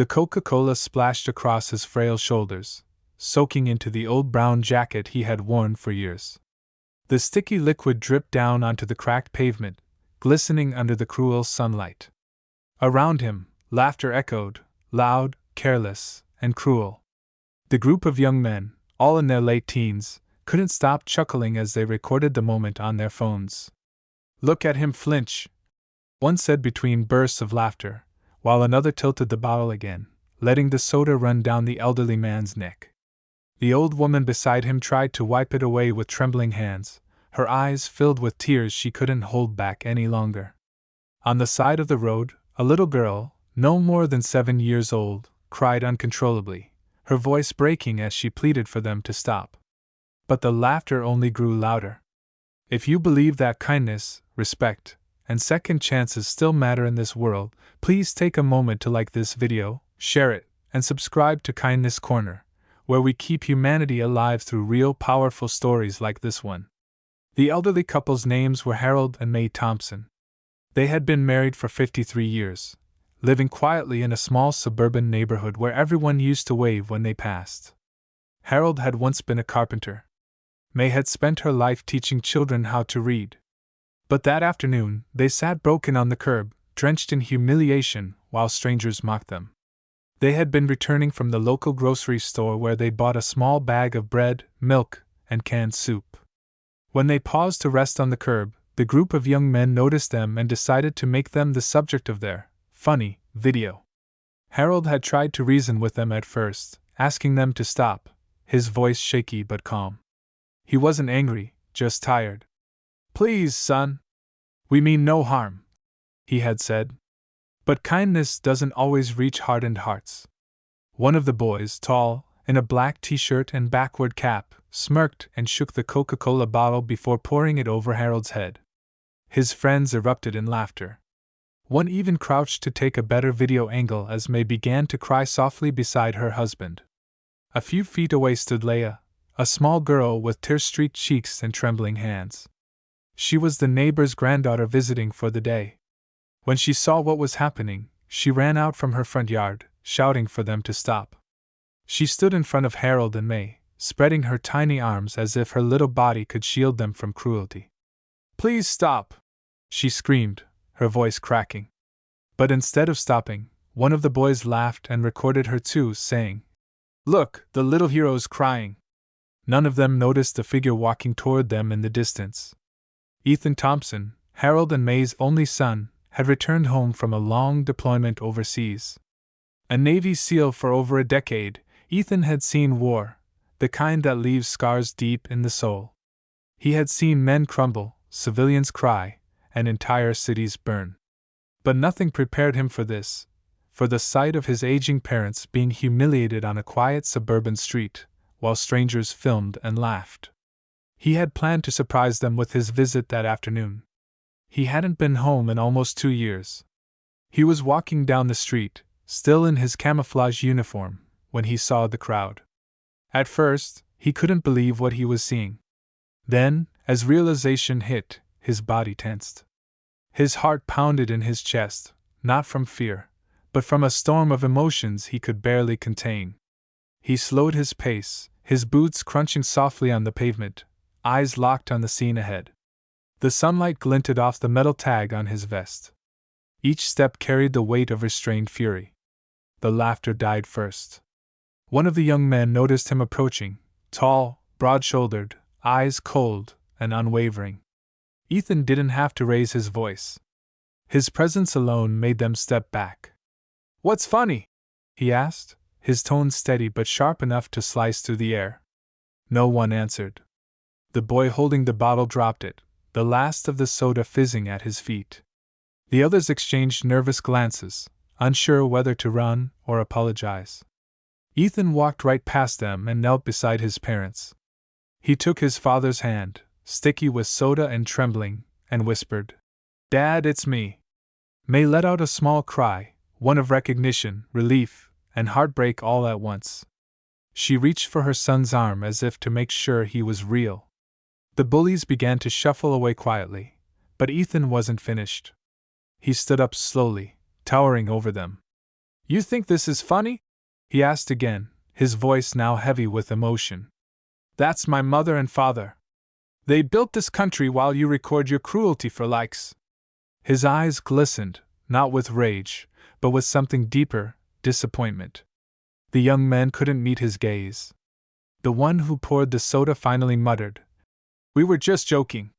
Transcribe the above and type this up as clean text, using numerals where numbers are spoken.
The Coca-Cola splashed across his frail shoulders, soaking into the old brown jacket he had worn for years. The sticky liquid dripped down onto the cracked pavement, glistening under the cruel sunlight. Around him, laughter echoed, loud, careless, and cruel. The group of young men, all in their late teens, couldn't stop chuckling as they recorded the moment on their phones. "Look at him flinch," one said between bursts of laughter, while another tilted the bottle again, letting the soda run down the elderly man's neck. The old woman beside him tried to wipe it away with trembling hands, her eyes filled with tears she couldn't hold back any longer. On the side of the road, a little girl, no more than 7 years old, cried uncontrollably, her voice breaking as she pleaded for them to stop. But the laughter only grew louder. If you believe that kindness, respect, and second chances still matter in this world, please take a moment to like this video, share it, and subscribe to Kindness Corner, where we keep humanity alive through real powerful stories like this one. The elderly couple's names were Harold and May Thompson. They had been married for 53 years, living quietly in a small suburban neighborhood where everyone used to wave when they passed. Harold had once been a carpenter. May had spent her life teaching children how to read. But that afternoon, they sat broken on the curb, drenched in humiliation, while strangers mocked them. They had been returning from the local grocery store where they bought a small bag of bread, milk, and canned soup. When they paused to rest on the curb, the group of young men noticed them and decided to make them the subject of their funny video. Harold had tried to reason with them at first, asking them to stop, his voice shaky but calm. He wasn't angry, just tired. "Please, son. We mean no harm," he had said. But kindness doesn't always reach hardened hearts. One of the boys, tall, in a black t-shirt and backward cap, smirked and shook the Coca-Cola bottle before pouring it over Harold's head. His friends erupted in laughter. One even crouched to take a better video angle as May began to cry softly beside her husband. A few feet away stood Leah, a small girl with tear-streaked cheeks and trembling hands. She was the neighbor's granddaughter visiting for the day. When she saw what was happening, she ran out from her front yard, shouting for them to stop. She stood in front of Harold and May, spreading her tiny arms as if her little body could shield them from cruelty. "Please stop!" she screamed, her voice cracking. But instead of stopping, one of the boys laughed and recorded her too, saying, "Look, the little hero's crying." None of them noticed the figure walking toward them in the distance. Ethan Thompson, Harold and May's only son, had returned home from a long deployment overseas. A Navy SEAL for over a decade, Ethan had seen war, the kind that leaves scars deep in the soul. He had seen men crumble, civilians cry, and entire cities burn. But nothing prepared him for this, for the sight of his aging parents being humiliated on a quiet suburban street, while strangers filmed and laughed. He had planned to surprise them with his visit that afternoon. He hadn't been home in almost 2 years. He was walking down the street, still in his camouflage uniform, when he saw the crowd. At first, he couldn't believe what he was seeing. Then, as realization hit, his body tensed. His heart pounded in his chest, not from fear, but from a storm of emotions he could barely contain. He slowed his pace, his boots crunching softly on the pavement, eyes locked on the scene ahead. The sunlight glinted off the metal tag on his vest. Each step carried the weight of restrained fury. The laughter died first. One of the young men noticed him approaching, tall, broad-shouldered, eyes cold and unwavering. Ethan didn't have to raise his voice. His presence alone made them step back. "What's funny?" he asked, his tone steady but sharp enough to slice through the air. No one answered. The boy holding the bottle dropped it, the last of the soda fizzing at his feet. The others exchanged nervous glances, unsure whether to run or apologize. Ethan walked right past them and knelt beside his parents. He took his father's hand, sticky with soda and trembling, and whispered, "Dad, it's me." May let out a small cry, one of recognition, relief, and heartbreak all at once. She reached for her son's arm as if to make sure he was real. The bullies began to shuffle away quietly, but Ethan wasn't finished. He stood up slowly, towering over them. You think this is funny? He asked again, his voice now heavy with emotion. That's my mother and father. They built this country while you record your cruelty for likes. His eyes glistened, not with rage, but with something deeper, disappointment. The young man couldn't meet his gaze. The one who poured the soda finally muttered, We were just joking.